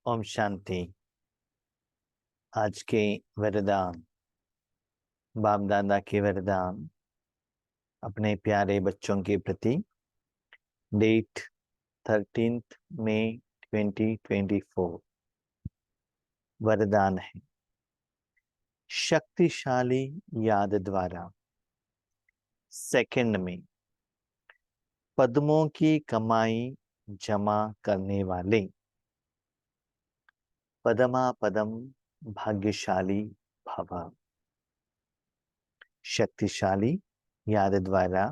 ओम शांति। आज के वरदान, बाप दादा के वरदान अपने प्यारे बच्चों के प्रति। डेट 13 मई 2024। वरदान है शक्तिशाली याद द्वारा। सेकंड में पद्मों की कमाई जमा करने वाले पदमा पदम भाग्यशाली भव। शक्तिशाली याद द्वारा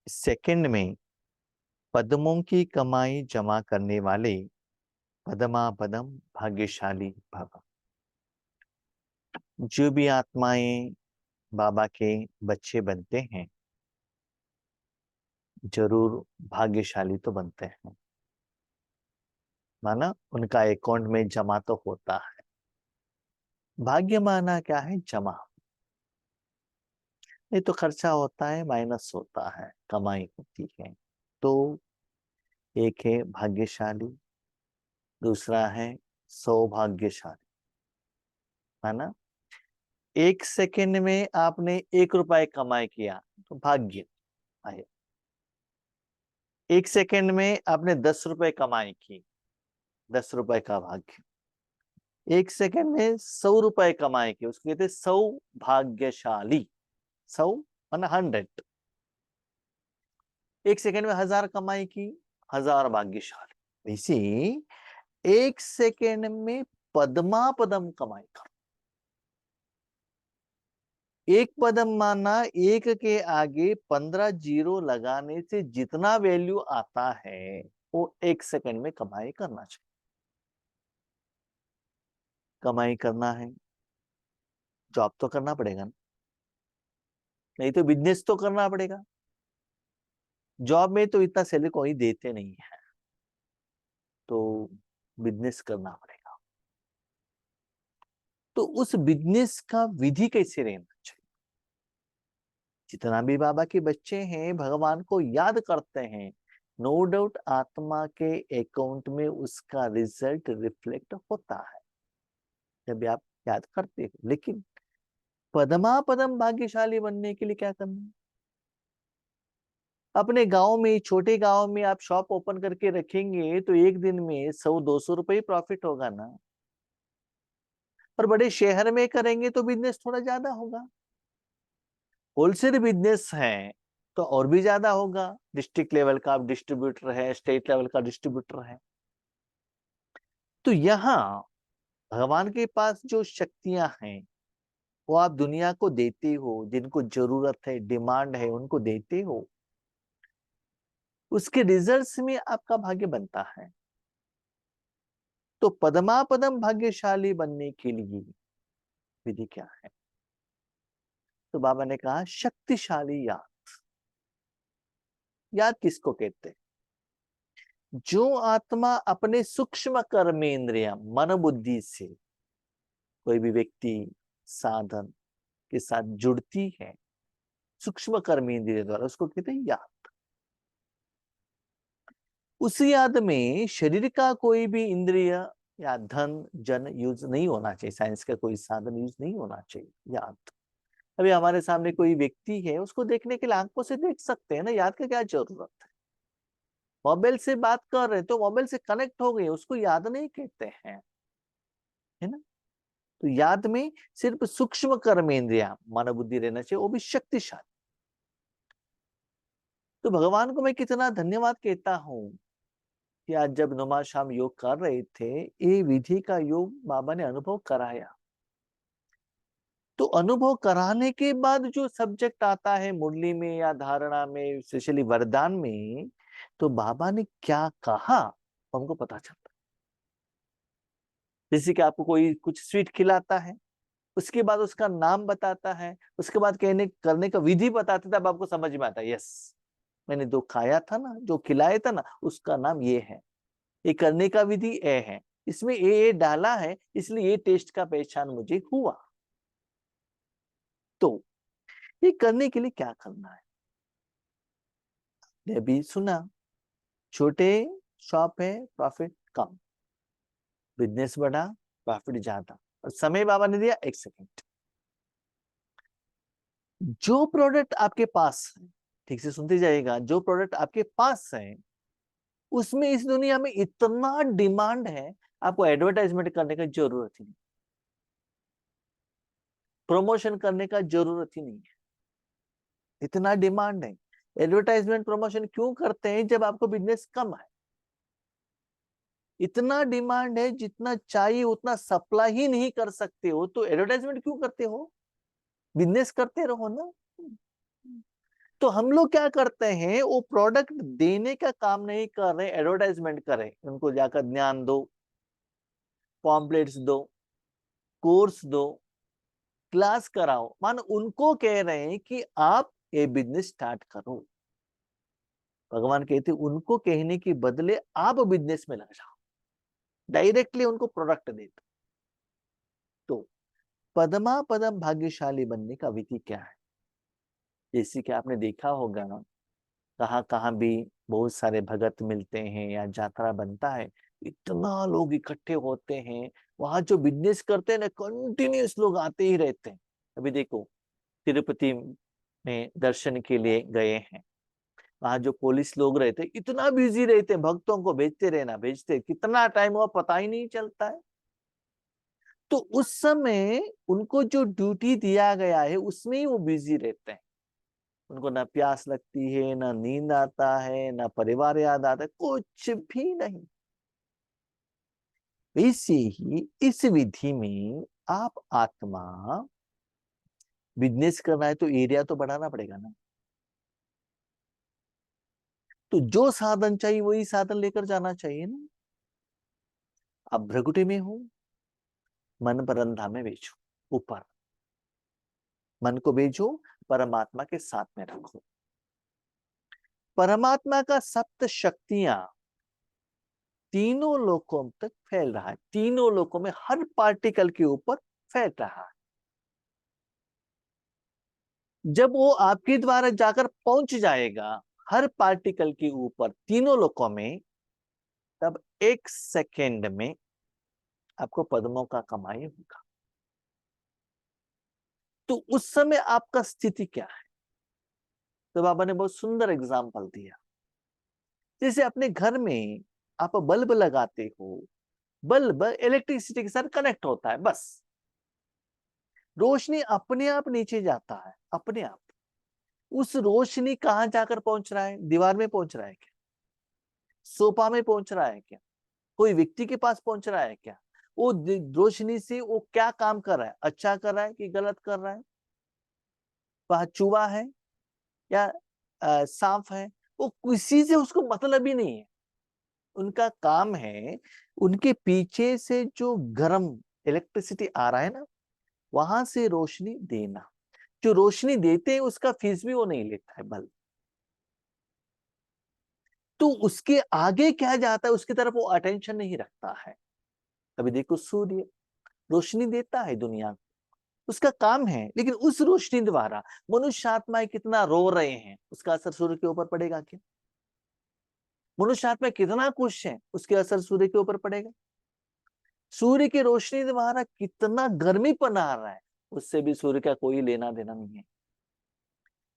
सेकंड में पद्मों की कमाई जमा करने वाले पदमा पदम भाग्यशाली भव। जो भी आत्माएं बाबा के बच्चे बनते हैं जरूर भाग्यशाली तो बनते हैं, माना उनका अकाउंट में जमा तो होता है। भाग्य माना क्या है? जमा। नहीं तो खर्चा होता है, माइनस होता है, कमाई होती है। तो एक है भाग्यशाली, दूसरा है सौभाग्यशाली। है ना? 1 सेकंड में आपने 1 रुपए कमाई किया तो भाग्य आया। 1 सेकंड में आपने 10 रुपए कमाई की, 10 रुपए का भाग्य। 1 सेकंड में 100 रुपए कमाई की, उसको कहते सौभाग्यशाली। 100 1 सेकंड में 1000 कमाई की, 1000 भाग्यशाली। इसी 1 सेकंड में पद्मा पदम कमाई कर। एक पदम माना एक के आगे 15 जीरो लगाने से जितना वैल्यू आता है वो 1 सेकंड में कमाई करना चाहिए। कमाई करना है, जॉब तो करना पड़ेगा ना, नहीं तो बिजनेस तो करना पड़ेगा। जॉब में तो इतना सैलरी कोई देते नहीं है, तो बिजनेस करना पड़ेगा। तो उस बिजनेस का विधि कैसे रहना चाहिए? जितना भी बाबा के बच्चे हैं भगवान को याद करते हैं, नो डाउट आत्मा के अकाउंट में उसका रिजल्ट रिफ्लेक्ट होता है जब भी आप याद करते हो। लेकिन पदमा पदम भाग्यशाली बनने के लिए क्या करना है? अपने गांव में, छोटे गांव में आप शॉप ओपन करके रखेंगे तो एक दिन में 100-200 रुपए ही प्रॉफिट होगा ना। और बड़े शहर में करेंगे तो बिजनेस थोड़ा ज्यादा होगा। होलसेल बिजनेस है तो और भी ज्यादा होगा। डिस्ट्रिक्ट लेवल का आप डिस्ट्रीब्यूटर है, स्टेट लेवल का डिस्ट्रीब्यूटर है। तो यहाँ भगवान के पास जो शक्तियां हैं वो आप दुनिया को देते हो, जिनको जरूरत है, डिमांड है, उनको देते हो। उसके रिजल्ट्स में आपका भाग्य बनता है। तो पदमा पदम भाग्यशाली बनने के लिए विधि क्या है? तो बाबा ने कहा शक्तिशाली याद। याद किसको कहते हैं? जो आत्मा अपने सूक्ष्म कर्मेंद्रिय मन बुद्धि से कोई भी व्यक्ति साधन के साथ जुड़ती है सूक्ष्म कर्मेंद्रिय द्वारा, उसको कहते हैं याद। उसी याद में शरीर का कोई भी इंद्रिय या धन जन यूज नहीं होना चाहिए, साइंस का कोई साधन यूज नहीं होना चाहिए। याद। अभी हमारे सामने कोई व्यक्ति है, उसको देखने के लिए आंखों से देख सकते हैं ना, याद का क्या जरूरत है? मोबाइल से बात कर रहे हैं तो मोबाइल से कनेक्ट हो गए, उसको याद नहीं कहते हैं, है ना? तो याद में सिर्फ सूक्ष्म कर्मेंद्रिया मन बुद्धि रहना चाहिए, वो भी शक्तिशाली। तो भगवान को मैं कितना धन्यवाद कहता हूं कि आज जब नुमा शाम योग कर रहे थे, ये विधि का योग बाबा ने अनुभव कराया। तो अनुभव कराने के बाद जो सब्जेक्ट आता है मुरली में या धारणा में, स्पेशली वरदान में, तो बाबा ने क्या कहा हमको पता चलता। जैसे कि आपको कोई कुछ स्वीट खिलाता है, उसके बाद उसका नाम बताता है, उसके बाद कहने करने का विधि बताता है, तब आपको समझ में आता है यस, मैंने जो खाया था ना, जो खिलाया था ना, उसका नाम ये है, ये करने का विधि ए है, इसमें ये डाला है, इसलिए ये टेस्ट का पहचान मुझे हुआ। तो ये करने के लिए क्या करना है? ये भी सुना, छोटे शॉप है, प्रॉफिट कम। बिजनेस बढ़ा, प्रॉफिट ज्यादा। और समय बाबा ने दिया 1 सेकेंड। जो प्रोडक्ट आपके पास है, ठीक से सुनते जाइएगा, जो प्रोडक्ट आपके पास है उसमें इस दुनिया में इतना डिमांड है, आपको एडवर्टाइजमेंट करने की जरूरत ही नहीं, प्रमोशन करने का जरूरत ही नहीं है, इतना डिमांड है। एडवर्टाइजमेंट प्रमोशन क्यों करते हैं? जब आपको बिजनेस कम है, इतना डिमांड है, जितना चाहिए उतना सप्लाई ही नहीं कर सकते हो, तो एडवर्टाइजमेंट क्यों करते हो? बिजनेस करते रहो ना। तो हम लोग क्या करते हैं, वो प्रोडक्ट देने का काम नहीं कर रहे, एडवर्टाइजमेंट करें, उनको जाकर ज्ञान दो, पॉम्पलेट्स दो, कोर्स दो, क्लास कराओ, मान उनको कह रहे हैं कि आप ये बिजनेस स्टार्ट करो। भगवान कहते उनको कहने के बदले आप बिजनेस में लग जाओ, डायरेक्टली उनको प्रोडक्ट दे दो। तो पदमा पदम भाग्यशाली बनने का विधि क्या है? जैसे कि आपने देखा होगा, कहाँ कहाँ भी बहुत सारे भगत मिलते हैं या यात्रा बनता है, इतना लोग इकट्ठे होते हैं, वहां जो बिजनेस करते हैं ना, कंटिन्यूस लोग आते ही रहते हैं। अभी देखो, तिरुपति में दर्शन के लिए गए हैं, वहां जो पुलिस लोग रहते इतना बिजी रहते हैं, भक्तों को भेजते रहना, भेजते कितना टाइम हुआ पता ही नहीं चलता है। तो उस समय उनको जो ड्यूटी दिया गया है उसमें ही वो बिजी रहते हैं, उनको ना प्यास लगती है, ना नींद आता है, ना परिवार याद आता है, कुछ भी नहीं। वैसे ही इस विधि में आप आत्मा बिजनेस करना है तो एरिया तो बढ़ाना पड़ेगा ना। तो जो साधन चाहिए वही साधन लेकर जाना चाहिए ना। अब भ्रगुटी में हो, मन परंधा में भेजो, ऊपर मन को भेजो, परमात्मा के साथ में रखो। परमात्मा का सप्त शक्तियां तीनों लोकों तक फैल रहा है, तीनों लोकों में हर पार्टिकल के ऊपर फैल रहा है। जब वो आपके द्वारा जाकर पहुंच जाएगा हर पार्टिकल के ऊपर तीनों लोकों में, तब 1 सेकेंड में आपको पद्मों का कमाई होगा। तो उस समय आपका स्थिति क्या है? तो बाबा ने बहुत सुंदर एग्जाम्पल दिया। जैसे अपने घर में आप बल्ब लगाते हो, बल्ब इलेक्ट्रिसिटी के साथ कनेक्ट होता है, बस रोशनी अपने आप नीचे जाता है, अपने आप। उस रोशनी कहां जाकर पहुंच रहा है? दीवार में पहुंच रहा है क्या? सोफा में पहुंच रहा है क्या? कोई व्यक्ति के पास पहुंच रहा है क्या? वो रोशनी से वो क्या काम कर रहा है, अच्छा कर रहा है कि गलत कर रहा है? वह चूहा है या सांप है, वो किसी से उसको मतलब ही नहीं है। उनका काम है, उनके पीछे से जो गर्म इलेक्ट्रिसिटी आ रहा है ना, वहां से रोशनी देना। जो रोशनी देते हैं उसका फीस भी वो नहीं लेता है बल्ब। तो उसके आगे क्या जाता है उसकी तरफ वो अटेंशन नहीं रखता है। अभी देखो, सूर्य रोशनी देता है दुनिया को, उसका काम है, लेकिन उस रोशनी द्वारा मनुष्य आत्माएं कितना रो रहे हैं, उसका असर सूर्य के ऊपर पड़ेगा क्या? मनुष्य आत्मा कितना खुश है, उसके असर सूर्य के ऊपर पड़ेगा? सूर्य की रोशनी द्वारा कितना गर्मी बना रहा है, उससे भी सूर्य का कोई लेना देना नहीं है।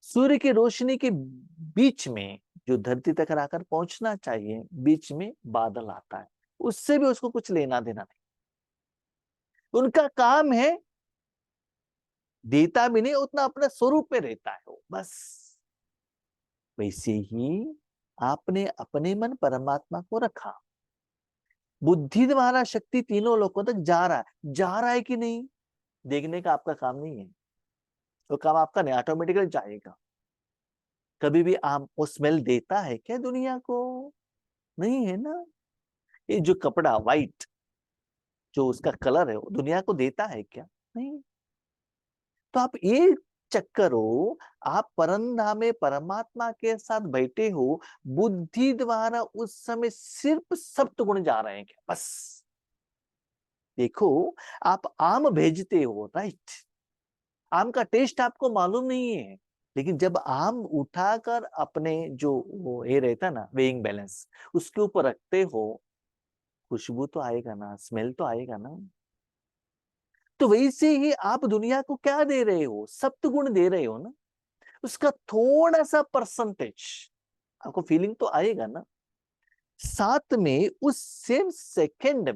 सूर्य की रोशनी के बीच में जो धरती तक आकर पहुंचना चाहिए, बीच में बादल आता है, उससे भी उसको कुछ लेना देना नहीं। उनका काम है, देता भी नहीं, उतना अपने स्वरूप में रहता है वो, बस। वैसे ही आपने अपने मन परमात्मा को रखा, बुद्धि द्वारा शक्ति तीनों लोगों तक जा रहा है कि नहीं, देखने का आपका काम नहीं है। तो काम आपका नहीं, ऑटोमेटिकली जाएगा। कभी भी आम वो स्मेल देता है क्या दुनिया को? नहीं है ना। ये जो कपड़ा व्हाइट, जो उसका कलर है, वो दुनिया को देता है क्या? नहीं। तो आप ये चेक करो, आप परंधा में परमात्मा के साथ बैठे हो, बुद्धि द्वारा उस समय सिर्फ सप्त गुण जा रहे हैं क्या? बस देखो, आप आम भेजते हो, राइट? आम का टेस्ट आपको मालूम नहीं है, लेकिन जब आम उठाकर अपने जो वो ये रहता ना वेइंग बैलेंस, उसके ऊपर रखते हो, खुशबू तो आएगा ना, स्मेल तो आएगा ना। तो वैसे ही आप दुनिया को क्या दे रहे हो, सप्तगुण दे रहे हो ना, उसका थोड़ा सा परसेंटेज आपको फीलिंग तो आएगा ना। साथ में उस सेम सेकंड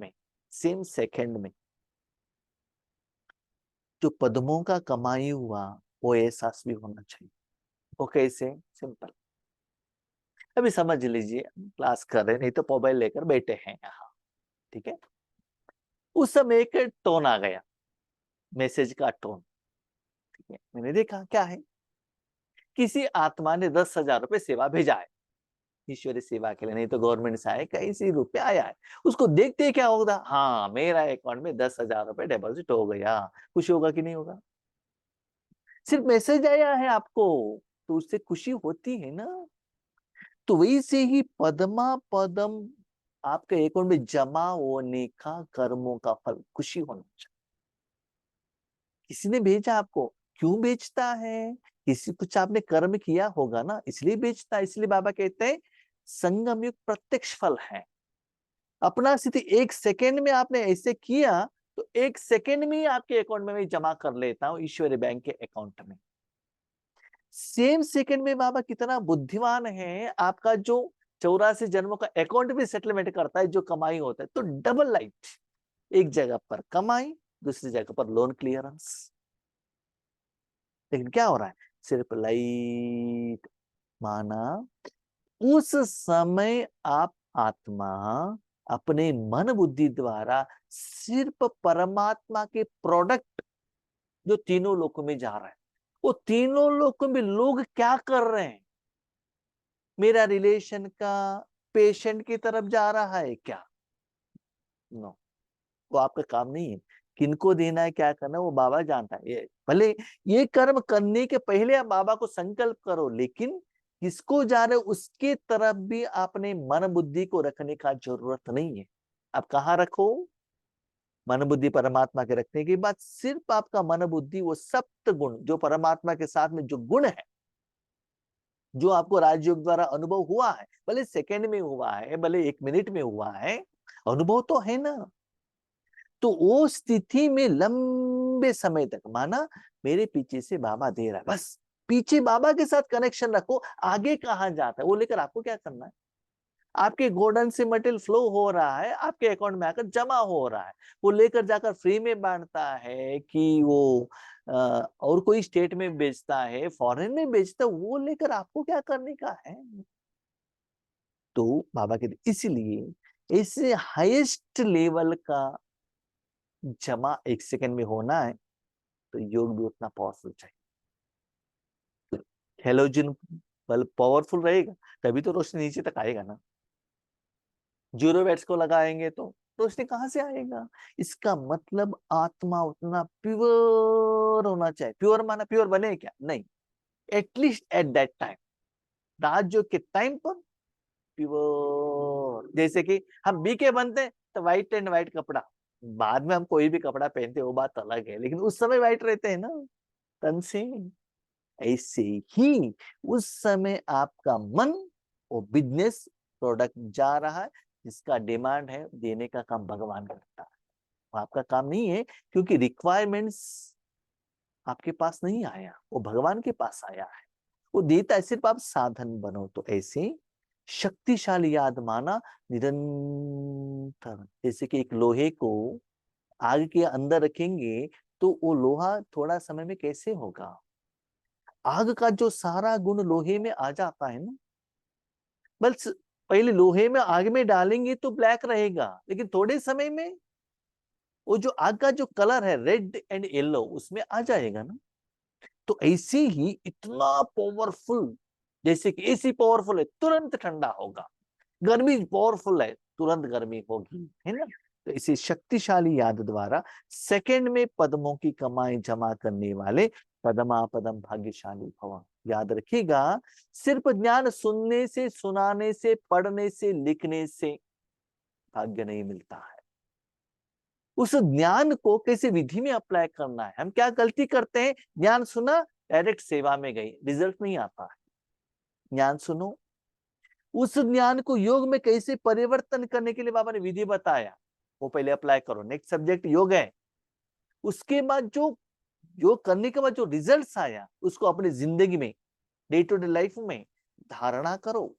में जो पद्मों का कमाई हुआ वो एहसास भी होना चाहिए। वो कैसे? सिंपल, अभी समझ लीजिए क्लास कर रहे, नहीं तो मोबाइल लेकर बैठे हैं यहाँ, ठीक है। उस समय एक टोन आ गया, मैसेज का टोन, ठीक है। मैंने देखा क्या है, किसी आत्मा ने 10,000 रुपए सेवा भेजा है, ईश्वरी सेवा के लिए, नहीं तो गवर्नमेंट से आए, कहीं से रुपया आया है। उसको देखते ही क्या होगा, हाँ मेरा अकाउंट में 10,000 रुपए डिपॉजिट हो गया, खुशी होगा कि नहीं होगा? सिर्फ मैसेज आया है आपको तो उससे खुशी होती है ना। तो वैसे ही पद्मा पदम आपके अकाउंट में जमा होने का कर्मों का फल खुशी होना चाहिए। किसी ने भेजा आपको, क्यों बेचता है? किसी कुछ आपने कर्म किया होगा ना, इसलिए बेचता है। इसलिए बाबा कहते हैं संगम युग प्रत्यक्ष फल है। अपना स्थिति 1 सेकेंड में आपने ऐसे किया तो 1 सेकेंड में ही आपके अकाउंट में मैं जमा कर लेता हूँ, ईश्वरी बैंक के अकाउंट में। सेम सेकंड में बाबा कितना बुद्धिमान है, आपका जो 84 जन्मों का अकाउंट भी सेटलमेंट करता है, जो कमाई होता है। तो डबल लाइट, एक जगह पर कमाई, दूसरी जगह पर लोन क्लियरेंस। लेकिन क्या हो रहा है, सिर्फ लाइट माना। उस समय आप आत्मा अपने मन बुद्धि द्वारा सिर्फ परमात्मा के प्रोडक्ट जो तीनों लोकों में जा रहा है, वो तीनों लोकों में लोग क्या कर रहे हैं, मेरा रिलेशन का पेशेंट की तरफ जा रहा है क्या? नो, वो आपका काम नहीं है। किनको देना है, क्या करना है, वो बाबा जानता है। ये भले ये कर्म करने के पहले आप बाबा को संकल्प करो, लेकिन किसको जा रहे हो उसके तरफ भी आपने मन बुद्धि को रखने का जरूरत नहीं है। आप कहाँ रखो, मन बुद्धि परमात्मा के रखने के बाद सिर्फ आपका मन बुद्धि वो सप्त गुण जो परमात्मा के साथ में जो गुण है, जो आपको राजयोग द्वारा अनुभव हुआ है, भले सेकंड में हुआ है, भले 1 मिनट में हुआ है, अनुभव तो है ना। तो वो स्थिति में लंबे समय तक माना मेरे पीछे से बाबा दे रहा है, बस पीछे बाबा के साथ कनेक्शन रखो। आगे कहाँ जाता है वो लेकर आपको क्या करना है। आपके गोडाउन से मटेरियल फ्लो हो रहा है, आपके अकाउंट में आकर जमा हो रहा है, वो लेकर जाकर फ्री में बांटता है कि वो और कोई स्टेट में बेचता है, फॉरेन में बेचता है, वो लेकर आपको क्या करने का है। तो बाबा कहते इसलिए इसे हाईएस्ट लेवल का जमा 1 सेकंड में होना है, तो योग भी उतना पावरफुल चाहिए। हेलोजन बल्ब पावरफुल रहेगा तभी तो रोशनी नीचे तक आएगा ना। 0 वैट्स को लगाएंगे तो रोशनी कहाँ से आएगा? इसका मतलब आत्मा उतना प्योर होना चाहिए। प्योर माना प्योर बने क्या? नहीं, एटलीस्ट एट दैट टाइम, राजयोग के टाइम पर प्योर। जैसे कि हम बीके बनते हैं तो व्हाइट एंड व्हाइट कपड़ा, बाद में हम कोई भी कपड़ा पहनते हैं वो बात अलग है, लेकिन उस समय व्हाइट रहते हैं ना तन से। ऐसे ही उस समय आपका मन वो बिजनेस प्रोडक्ट जा रहा है, जिसका डिमांड है, देने का काम भगवान करता है, वो आपका काम नहीं है। क्योंकि रिक्वायरमेंट्स आपके पास नहीं आया, वो भगवान के पास आया है, वो देता है, सिर्फ आप साधन बनो। तो ऐसे शक्तिशाली याद माना निरंतर। जैसे कि एक लोहे को आग के अंदर रखेंगे तो वो लोहा थोड़ा समय में कैसे होगा? आग का जो सारा गुण लोहे में आ जाता है ना। बस पहले लोहे में आग में डालेंगे तो ब्लैक रहेगा, लेकिन थोड़े समय में वो जो आग का जो कलर है रेड एंड येलो उसमें आ जाएगा ना। तो ऐसे ही इतना पावरफुल, जैसे कि एसी पावरफुल है तुरंत ठंडा होगा, गर्मी पावरफुल है तुरंत गर्मी होगी, है ना। तो इसी शक्तिशाली याद द्वारा सेकंड में पद्मों की कमाई जमा करने वाले पद्मा पदम भाग्यशाली भव। याद रखिएगा, सिर्फ ज्ञान सुनने से, सुनाने से, पढ़ने से, लिखने से भाग्य नहीं मिलता है। उस ज्ञान को कैसे विधि में अप्लाई करना है। हम क्या गलती करते हैं, ज्ञान सुना डायरेक्ट सेवा में गई, रिजल्ट नहीं आता है। ज्ञान सुनो, उस ज्ञान को योग में कैसे परिवर्तन करने के लिए बाबा ने विधि बताया, वो पहले अप्लाई करो। नेक्स्ट सब्जेक्ट योग है। उसके बाद जो योग करने के बाद जो रिजल्ट्स आया उसको अपनी जिंदगी में, डे टू डे लाइफ में धारणा करो।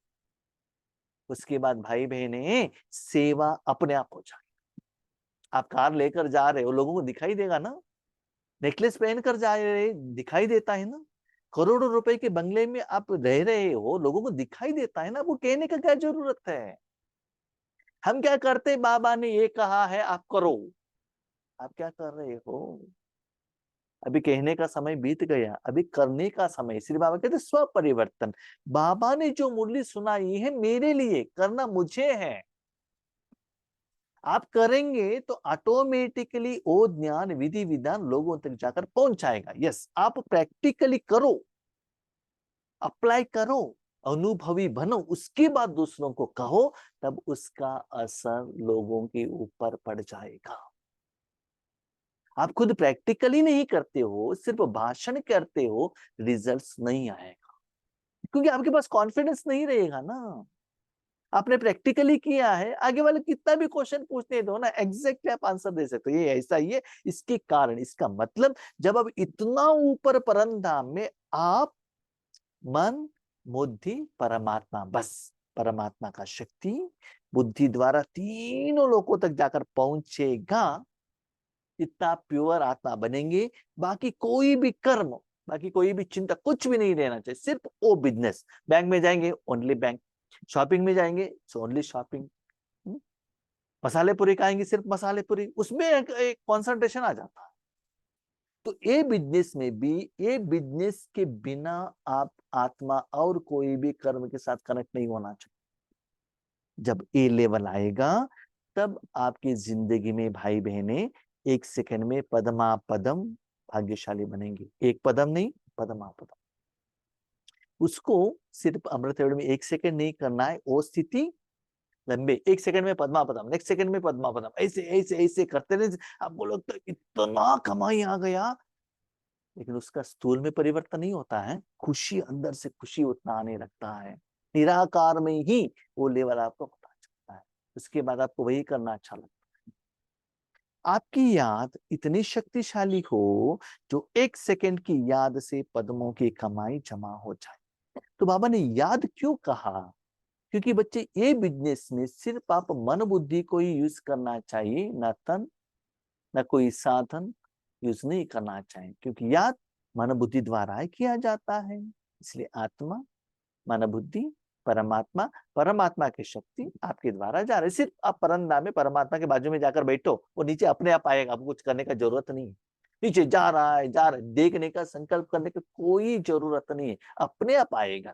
उसके बाद भाई बहने, सेवा अपने आप हो जाए। आप कार लेकर जा रहे हो, लोगों को दिखाई देगा ना। नेकलेस पहन कर जा रहे, दिखाई देता है ना। करोड़ों रुपए के बंगले में आप रह रहे हो, लोगों को दिखाई देता है ना। वो कहने का क्या जरूरत है। हम क्या करते, बाबा ने ये कहा है आप करो। आप क्या कर रहे हो। अभी कहने का समय बीत गया, अभी करने का समय। इसलिए बाबा कहते स्व परिवर्तन। बाबा ने जो मुरली सुनाई है मेरे लिए, करना मुझे है। आप करेंगे तो ऑटोमेटिकली वो ज्ञान विधि विधान लोगों तक जाकर पहुंचाएगा। यस, आप प्रैक्टिकली करो, अप्लाई करो, अनुभवी बनो, उसके बाद दूसरों को कहो, तब उसका असर लोगों के ऊपर पड़ जाएगा। आप खुद प्रैक्टिकली नहीं करते हो, सिर्फ भाषण करते हो, रिजल्ट्स नहीं आएगा, क्योंकि आपके पास कॉन्फिडेंस नहीं रहेगा ना। आपने प्रैक्टिकली किया है, आगे वाले कितना भी क्वेश्चन पूछने दो ना, एग्जैक्ट आप आंसर दे सकते हो, ये ऐसा ही है, इसके कारण, इसका मतलब। जब अब इतना ऊपर परमधाम में आप मन बुद्धि परमात्मा, बस परमात्मा का शक्ति बुद्धि द्वारा तीनों लोगों तक जाकर पहुंचेगा, इतना प्योर आत्मा बनेंगे। बाकी कोई भी कर्म, बाकी कोई भी चिंता, कुछ भी नहीं रहना चाहिए, सिर्फ वो बिजनेस। बैंक में जाएंगे ओनली बैंक, शॉपिंग में जाएंगे ओनली शॉपिंग, मसाले पूरी खाएंगे सिर्फ मसाले पूरी, उसमें एक कॉन्सेंट्रेशन आ जाता है। तो ये बिजनेस में भी, ये बिजनेस के बिना आप आत्मा और कोई भी कर्म के साथ कनेक्ट नहीं होना चाहिए। जब ये लेवल आएगा तब आपकी जिंदगी में भाई बहने एक सेकंड में पदमा पदम भाग्यशाली बनेंगे। एक पदम नहीं, पदमा पदम। उसको सिर्फ अमृतवेल में एक सेकंड नहीं करना है, वो स्थिति लंबे, एक सेकंड में पद्मा पदम, नेक्स्ट सेकंड में पद्मा पदम, ऐसे ऐसे ऐसे करते रहे। आपको लगता है इतना कमाई आ गया, लेकिन उसका स्थूल में परिवर्तन नहीं होता है। खुशी, अंदर से खुशी उतना आने लगता है, निराकार में ही वो लेवल आपको पता चलता है। उसके बाद आपको वही करना अच्छा लगता है। आपकी याद इतनी शक्तिशाली हो जो एक सेकंड की याद से पद्मों की कमाई जमा हो जाए। तो बाबा ने याद क्यों कहा, क्योंकि बच्चे ये बिजनेस में सिर्फ आप मन बुद्धि को ही यूज करना चाहिए, न तन न कोई साधन यूज नहीं करना चाहिए, क्योंकि याद मन बुद्धि द्वारा ही किया जाता है। इसलिए आत्मा, मन बुद्धि, परमात्मा, परमात्मा की शक्ति आपके द्वारा जा रही है। सिर्फ आप परमधाम में परमात्मा के बाजू में जाकर बैठो, वो नीचे अपने आप आएगा, आपको कुछ करने का जरूरत नहीं है। नीचे जा रहा है, जा रहा है, देखने का संकल्प करने का कोई जरूरत नहीं है, अपने आप आएगा।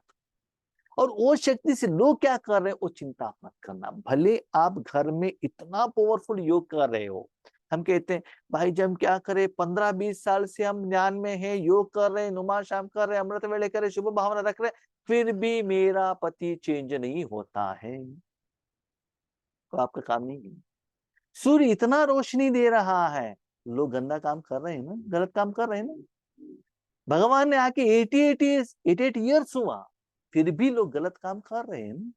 और वो शक्ति से लोग क्या कर रहे हैं वो चिंता मत करना। भले आप घर में इतना पावरफुल योग कर रहे हो, हम कहते हैं भाई जब हम क्या करें, 15-20 साल से हम ज्ञान में है, योग कर रहे हैं, नुमा शाम कर रहे हैं, अमृत वेले कर रहे हैं, शुभ भावना रख रहे हैं, फिर भी मेरा पति चेंज नहीं होता है, तो आपका काम नहीं है। सूर्य इतना रोशनी दे रहा है, लोग गंदा काम कर रहे हैं ना, गलत काम कर रहे हैं ना। भगवान ने आके 88 ईयर्स हुआ, फिर भी लोग गलत काम कर रहे हैं ना।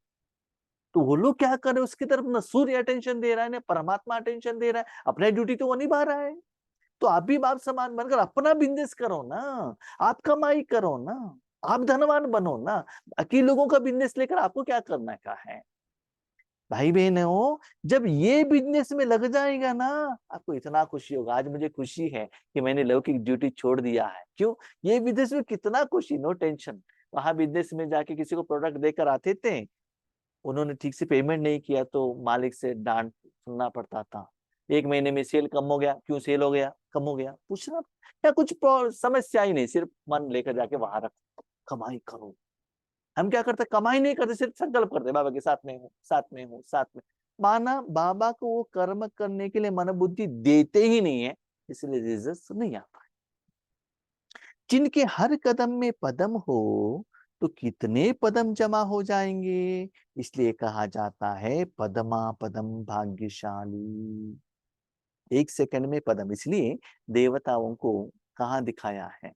तो वो लोग क्या कर रहे हैं, उसकी तरफ ना सूर्य अटेंशन दे रहा है ना परमात्मा अटेंशन दे रहा है, अपना ड्यूटी तो वो निभा रहा है। तो आप भी बाप समान बनकर अपना बिजनेस करो ना, आप कमाई करो ना, आप धनवान बनो ना। बाकी लोगों का बिजनेस लेकर आपको क्या करना का है। भाई बहन हो, जब ये बिजनेस में लग जाएगा ना, आपको इतना खुशी होगा। आज मुझे खुशी है कि मैंने लौकिक ड्यूटी छोड़ दिया है। क्यों, ये बिजनेस में कितना खुशी, नो टेंशन। वहां बिजनेस में जाके किसी को प्रोडक्ट देकर आते थे, उन्होंने ठीक से पेमेंट नहीं किया तो मालिक से डांट सुनना पड़ता था। एक महीने में सेल कम हो गया, क्यों सेल हो गया, कम हो गया, पूछना या कुछ समस्या ही नहीं, सिर्फ मन लेकर जाके वहां रखो, कमाई करो। हम क्या करते, कमाई नहीं करते, सिर्फ संकल्प करते, बाबा के साथ में हूँ, साथ में हूँ, साथ में। माना बाबा को वो कर्म करने के लिए मन बुद्धि देते ही नहीं है, इसलिए रिजल्ट नहीं आता। जिनके हर कदम में पदम हो तो कितने पदम जमा हो जाएंगे, इसलिए कहा जाता है पदमा पदम भाग्यशाली। एक सेकंड में पदम, इसलिए देवताओं को कहाँ दिखाया है,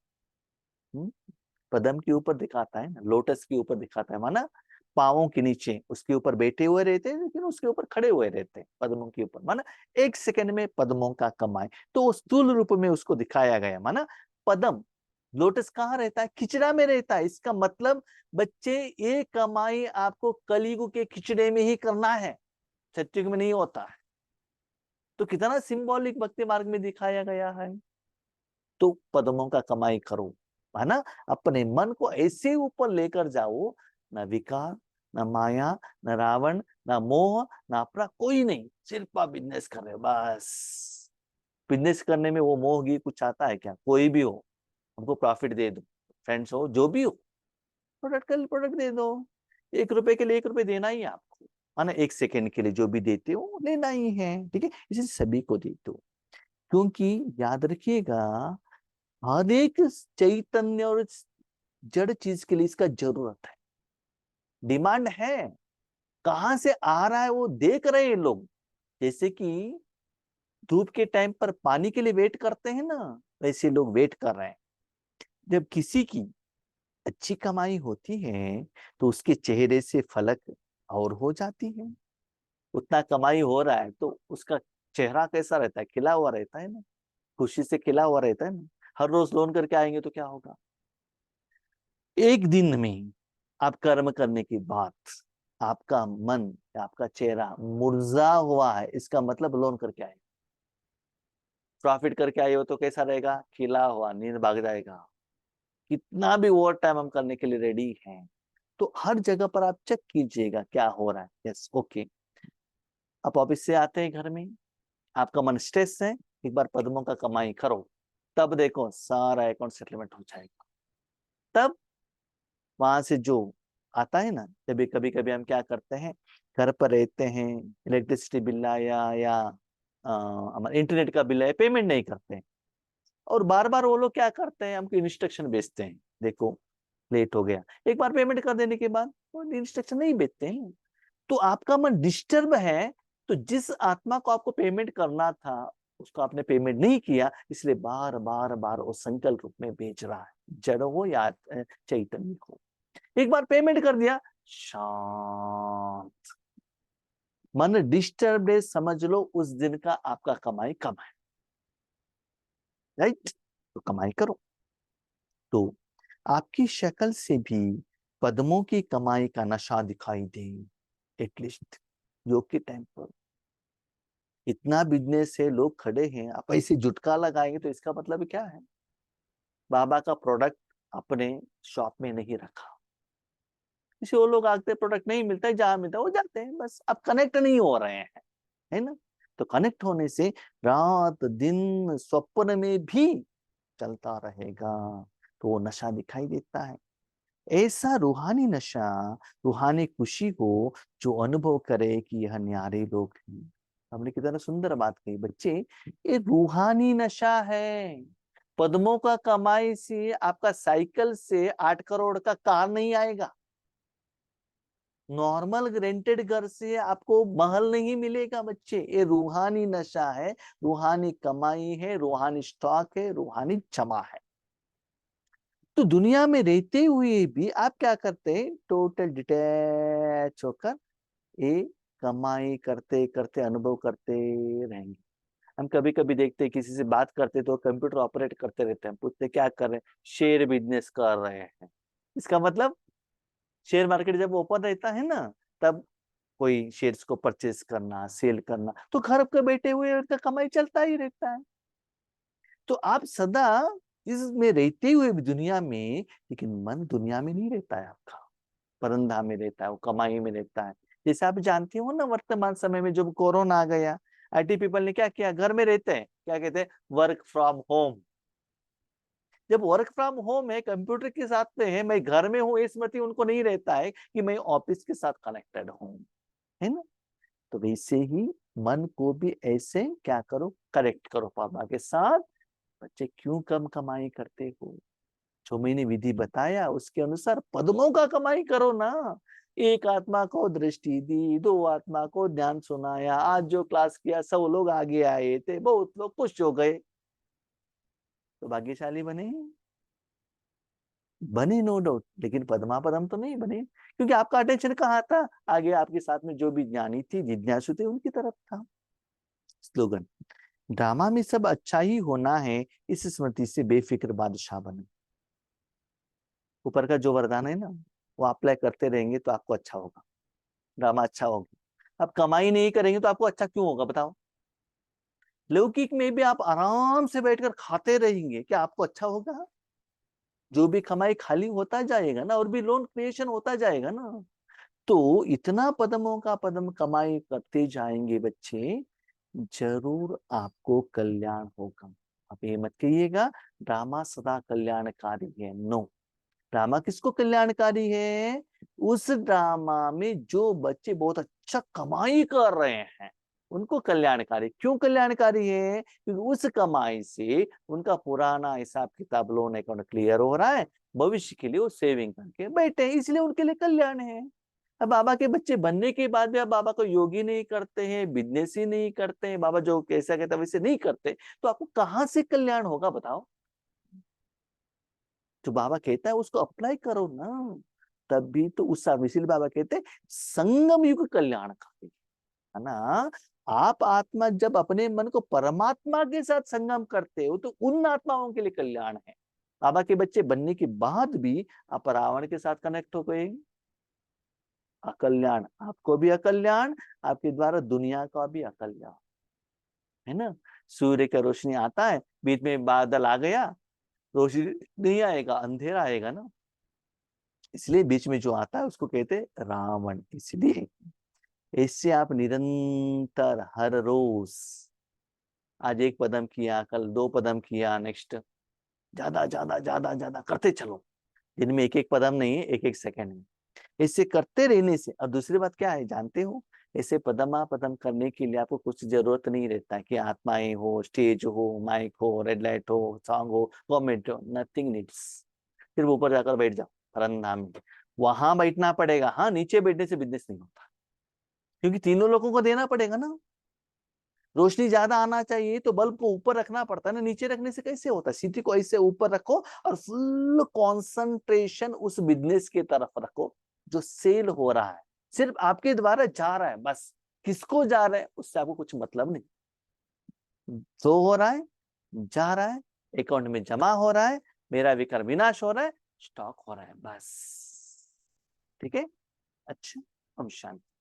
पदम के ऊपर दिखाता है ना, लोटस के ऊपर दिखाता है। माना पाँवों के नीचे उसके ऊपर बैठे हुए रहते हैं, लेकिन उसके ऊपर खड़े हुए रहते हैं पद्मों के ऊपर, माना 1 सेकंड में पद्मों का कमाई। तो स्थूल रूप में उसको दिखाया गया, माना पद्म, लोटस कहाँ रहता है? खिचड़ा में रहता है। इसका मतलब बच्चे ये कमाई आपको कलयुग के खिचड़े में ही करना है, सत्युग में नहीं होता है। तो कितना सिंबॉलिक भक्ति मार्ग में दिखाया गया है। तो पद्मों का कमाई करो, है ना। अपने मन को ऐसे ऊपर लेकर जाओ, न विकार, न माया, न रावण, न मोह, न अपना कोई नहीं, सिर्फ आप बिजनेस कर रहे हो बस। बिजनेस करने में वो मोह की कुछ आता है क्या? कोई भी हो, हमको प्रॉफिट दे दो, फ्रेंड्स हो जो भी हो, प्रोडक्ट का प्रोडक्ट दे दो। 1 रुपए के लिए 1 रुपए देना ही है आपको, है ना। 1 सेकेंड के लिए जो भी देते हो लेना ही है, ठीक है। इसे सभी को दे दो, क्योंकि याद रखिएगा हर एक चैतन्य और जड़ चीज के लिए इसका जरूरत है, डिमांड है। कहां से आ रहा है वो देख रहे हैं लोग। जैसे कि धूप के टाइम पर पानी के लिए वेट करते हैं ना, वैसे लोग वेट कर रहे हैं। जब किसी की अच्छी कमाई होती है तो उसके चेहरे से फलक और हो जाती है। उतना कमाई हो रहा है तो उसका चेहरा कैसा रहता है? खिला हुआ रहता है ना, खुशी से खिला हुआ रहता है ना। हर रोज लोन करके आएंगे तो क्या होगा? एक दिन में आप कर्म करने के बाद आपका मन, आपका चेहरा मुरझा हुआ है, इसका मतलब लोन करके आए। प्रॉफिट करके आए हो तो कैसा रहेगा? खिला हुआ, नींद भाग जाएगा। कितना भी ओवर टाइम हम करने के लिए रेडी हैं। तो हर जगह पर आप चेक कीजिएगा क्या हो रहा है। Yes, okay. आप ऑफिस से आते हैं घर में, आपका मन स्ट्रेस है, एक बार पद्मों का कमाई करो, तब देखो सारा अकाउंट सेटलमेंट हो जाएगा। तब वहां से जो आता है ना, जब कभी कभी हम क्या करते हैं, घर पर रहते हैं, इलेक्ट्रिसिटी बिल आया या हमारे इंटरनेट का बिल आया, पेमेंट नहीं करते हैं। और बार बार वो लोग क्या करते हैं, हमको इंस्ट्रक्शन भेजते हैं, देखो लेट हो गया। एक बार पेमेंट कर देने के बाद वो इंस्ट्रक्शन नहीं भेजते हैं। तो आपका मन डिस्टर्ब है, तो जिस आत्मा को आपको पेमेंट करना था उसको आपने पेमेंट नहीं किया, इसलिए बार बार बार वो संकल्प रूप में भेज रहा है, जड़ हो या चैतन्य हो। एक बार पेमेंट कर दिया, शांत। मन डिस्टर्ब है, समझ लो उस दिन का आपका कमाई कम है, राइट। तो कमाई करो। तो आपकी शक्ल से भी पद्मों की कमाई का नशा दिखाई दे, एटलीस्ट योग के टाइम पर। इतना बिजनेस है, लोग खड़े हैं, आप ऐसे जुटका लगाएंगे तो इसका मतलब क्या है? बाबा का प्रोडक्ट अपने शॉप में नहीं रखा। किसी और लोग आते, प्रोडक्ट नहीं मिलता है, जहां मिलता है वो जाते हैं, बस अब कनेक्ट नहीं हो रहे हैं, है ना। तो कनेक्ट होने से रात दिन स्वप्न में भी चलता रहेगा, तो वो नशा दिखाई देता है। ऐसा रूहानी नशा, रूहानी खुशी हो, जो अनुभव करे कि यह न्यारे लोग हैं। हमने कितना सुंदर बात कही बच्चे, ये रूहानी नशा है। पद्मों का कमाई से आपका साइकिल से 8 करोड़ का कार नहीं आएगा, नॉर्मल रेंटेड घर से आपको महल नहीं मिलेगा बच्चे। ये रूहानी नशा है, रूहानी कमाई है, रूहानी स्टॉक है, रूहानी जमा है। तो दुनिया में रहते हुए भी आप क्या करते हैं? टोटल डिटैच होकर ये कमाई करते करते अनुभव करते रहेंगे। हम कभी कभी देखते हैं किसी से बात करते तो कंप्यूटर ऑपरेट करते रहते हैं, पूछते क्या कर रहे हैं? शेयर बिजनेस कर रहे हैं। इसका मतलब शेयर मार्केट जब ओपन रहता है ना, तब कोई शेयर्स को परचेज करना, सेल करना, तो घर पे बैठे हुए का कमाई चलता ही रहता है। तो आप सदा इसमें रहते हुए भी दुनिया में, लेकिन मन दुनिया में नहीं रहता है आपका, परंधा में रहता है, वो कमाई में रहता है। जैसे आप जानते हो ना, वर्तमान समय में जब कोरोना आ गया, आईटी पीपल ने क्या किया? घर में रहते हैं, क्या कहते हैं? Work from home. जब वर्क फ्रॉम होम है, कंप्यूटर के साथ में है, मैं घर में हूँ, ये स्मृति उनको नहीं रहता है कि मैं ऑफिस के साथ कनेक्टेड हूँ, है ना। तो वैसे ही मन को भी ऐसे क्या करो? करेक्ट करो पापा के साथ। बच्चे क्यों कम कमाई करते हो? जो मैंने विधि बताया उसके अनुसार पद्मों का कमाई करो ना। एक आत्मा को दृष्टि दी, 2 आत्मा को ज्ञान सुनाया, आज जो क्लास किया 100 लोग आगे आए थे, बहुत लोग खुश हो गए, तो भाग्यशाली बने। बने नो डाउट, लेकिन पद्मा पदम तो नहीं बने, क्योंकि आपका अटेंशन कहाँ था, आगे आपके साथ में जो भी ज्ञानी थी, जिज्ञासु थे, उनकी तरफ था। स्लोगन, ड्रामा में सब अच्छा ही होना है, इस स्मृति से बेफिक्र बादशाह बने। ऊपर का जो वरदान है ना, वो अप्लाई करते रहेंगे तो आपको अच्छा होगा, ड्रामा अच्छा होगा। आप कमाई नहीं करेंगे तो आपको अच्छा क्यों होगा बताओ? लौकिक में भी आप आराम से बैठकर खाते रहेंगे, क्या आपको अच्छा होगा? जो भी कमाई खाली होता जाएगा ना, और भी लोन क्रिएशन होता जाएगा ना। तो इतना पदमों का पदम कमाई करते जाएंगे बच्चे, जरूर आपको कल्याण होगा। आप ये मत कहिएगा ड्रामा सदा कल्याणकारी है, नो। ड्रामा किसको कल्याणकारी है? उस ड्रामा में जो बच्चे बहुत अच्छा कमाई कर रहे हैं, उनको कल्याणकारी। क्यों कल्याणकारी है? क्योंकि उस कमाई से उनका पुराना हिसाब किताब, लोन अकाउंट क्लियर हो रहा है, भविष्य के लिए वो सेविंग करके बैठे हैं, इसलिए उनके लिए कल्याण है। अब बाबा के बच्चे बनने के बाद भी अब बाबा को योगी नहीं करते हैं, बिजनेस ही नहीं करते हैं, बाबा जो कैसा कहता है वैसे नहीं करते, तो आपको कहाँ से कल्याण होगा बताओ? जो बाबा कहता है उसको अप्लाई करो ना, तभी तो उस समय। इसीलिए बाबा कहते हैं संगम युग कल्याणकारी, है ना। आप आत्मा जब अपने मन को परमात्मा के साथ संगम करते हो, तो उन आत्माओं के लिए कल्याण है। बाबा के बच्चे बनने के बाद भी आप रावण के साथ कनेक्ट हो गए, अकल्याण, आपको भी अकल्याण, आपके द्वारा दुनिया का भी अकल्याण, है ना। सूर्य का रोशनी आता है, बीच में बादल आ गया, रोशनी नहीं आएगा, अंधेरा आएगा ना। इसलिए बीच में जो आता है उसको कहते हैं रावण। इसलिए इससे आप निरंतर हर रोज, आज एक पदम किया, कल दो पदम किया, नेक्स्ट ज्यादा ज्यादा ज्यादा ज्यादा करते चलो। दिन में एक एक पदम नहीं है, एक एक सेकंड में। इससे करते रहने से, और दूसरी बात क्या है जानते हो? ऐसे पदमा पदम करने के लिए आपको कुछ जरूरत नहीं रहता कि आत्माएं हो, स्टेज हो, माइक हो, रेड लाइट हो, सॉन्ग हो, गवर्नमेंट हो, नथिंग नीड्स। फिर ऊपर जाकर बैठ जाओ परंधाम में, वहां बैठना पड़ेगा। हाँ, नीचे बैठने से बिजनेस नहीं होता, क्योंकि तीनों लोगों को देना पड़ेगा ना। रोशनी ज्यादा आना चाहिए तो बल्ब को ऊपर रखना पड़ता है ना, नीचे रखने से कैसे होता है? सिटी को ऐसे ऊपर रखो और फुल कंसंट्रेशन उस बिजनेस की तरफ रखो जो सेल हो रहा है, सिर्फ आपके द्वारा जा रहा है बस। किसको जा रहा है उससे आपको कुछ मतलब नहीं। शो हो रहा है, जा रहा है, अकाउंट में जमा हो रहा है, मेरा विकार विनाश हो रहा है, स्टॉक हो रहा है, बस। ठीक है। अच्छा, हम शांति।